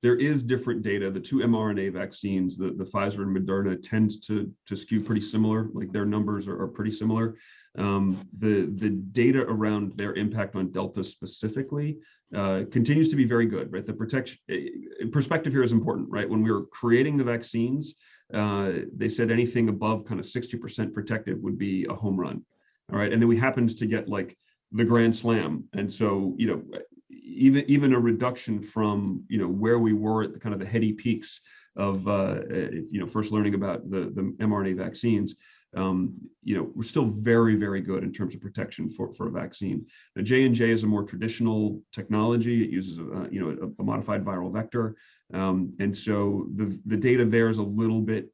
there is different data. The two mRNA vaccines, the Pfizer and Moderna, tends to skew pretty similar. Like their numbers are pretty similar. The data around their impact on Delta specifically continues to be very good, right? The protection perspective here is important, right? When we were creating the vaccines, they said anything above kind of 60% protective would be a home run. All right. And then we happened to get like the grand slam. And so, you know, even a reduction from, you know, where we were at the kind of the heady peaks of, you know, first learning about the mRNA vaccines, you know, we're still very, very good in terms of protection for a vaccine. Now, J&J is a more traditional technology. It uses, you know, a modified viral vector. And so the data there is a little bit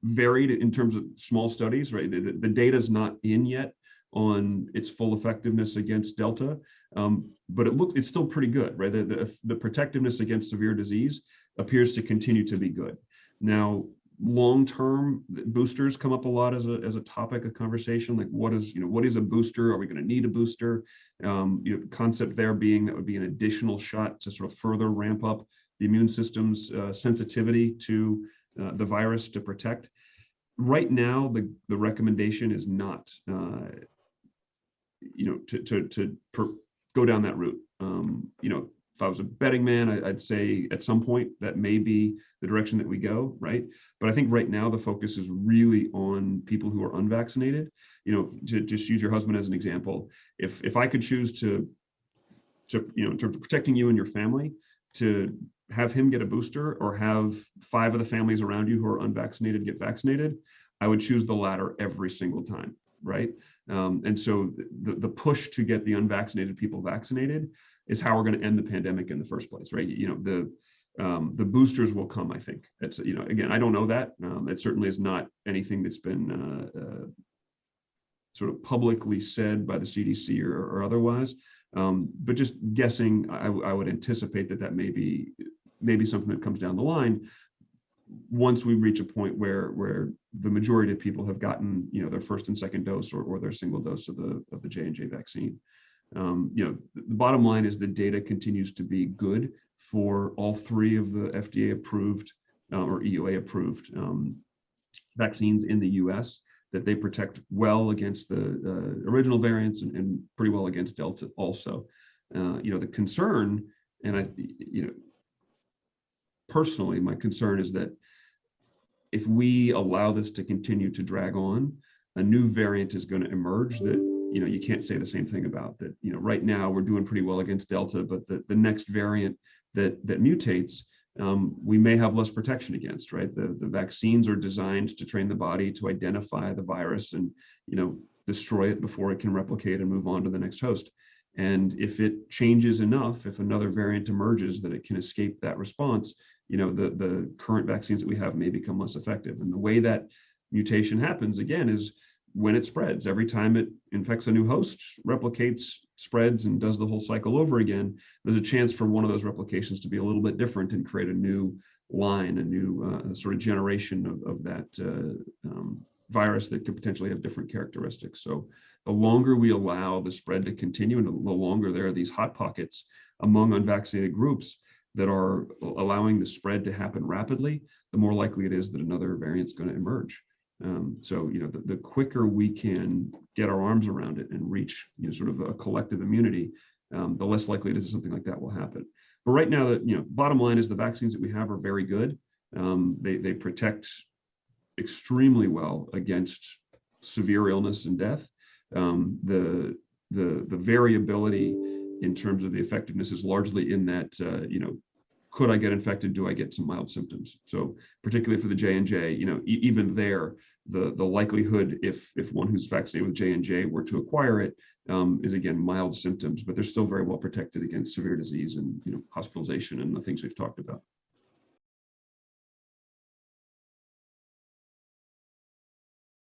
varied in terms of small studies, right? The data is not in yet on its full effectiveness against Delta, but it's still pretty good, right? The protectiveness against severe disease appears to continue to be good. Now, long-term boosters come up a lot as a topic of conversation. Like, what is a booster? Are we going to need a booster? You know, the concept there being that would be an additional shot to sort of further ramp up the immune system's sensitivity to the virus to protect. Right now, the recommendation is not, you know, to go down that route. You know, if I was a betting man, I'd say at some point that may be the direction that we go, right? But I think right now the focus is really on people who are unvaccinated. You know, to just use your husband as an example, if I could choose to you know, in terms of protecting you and your family, to have him get a booster or have 5 of the families around you who are unvaccinated get vaccinated, I would choose the latter every single time, right? And so the push to get the unvaccinated people vaccinated is how we're going to end the pandemic in the first place, right? You know, the boosters will come, I think. It's, you know, again, I don't know that. It certainly is not anything that's been sort of publicly said by the CDC or otherwise. But just guessing, I would anticipate that may be something that comes down the line once we reach a point where the majority of people have gotten, you know, their first and second dose or their single dose of the J&J vaccine. You know, the bottom line is the data continues to be good for all 3 of the FDA approved or EUA approved vaccines in the US, that they protect well against the original variants and pretty well against Delta also. You know, the concern, and you know, personally, my concern is that if we allow this to continue to drag on, a new variant is going to emerge that, you know, you can't say the same thing about. That, you know, right now we're doing pretty well against Delta, but the next variant that mutates, we may have less protection against, right? The vaccines are designed to train the body to identify the virus and, you know, destroy it before it can replicate and move on to the next host. And if it changes enough, if another variant emerges that it can escape that response, you know, the current vaccines that we have may become less effective. And the way that mutation happens, again, is when it spreads. Every time it infects a new host, replicates, spreads, and does the whole cycle over again, there's a chance for one of those replications to be a little bit different and create a new line, a new sort of generation of that virus that could potentially have different characteristics. So the longer we allow the spread to continue, and the longer there are these hot pockets among unvaccinated groups that are allowing the spread to happen rapidly, the more likely it is that another variant is going to emerge. So, you know, the quicker we can get our arms around it and reach, you know, sort of a collective immunity, the less likely it is that something like that will happen. But right now, you know, bottom line is the vaccines that we have are very good. They protect extremely well against severe illness and death. The variability in terms of the effectiveness is largely in that, you know, could I get infected? Do I get some mild symptoms? So particularly for the J&J, you know, even there, the likelihood if one who's vaccinated with J&J were to acquire it is, again, mild symptoms, but they're still very well protected against severe disease and, you know, hospitalization and the things we've talked about.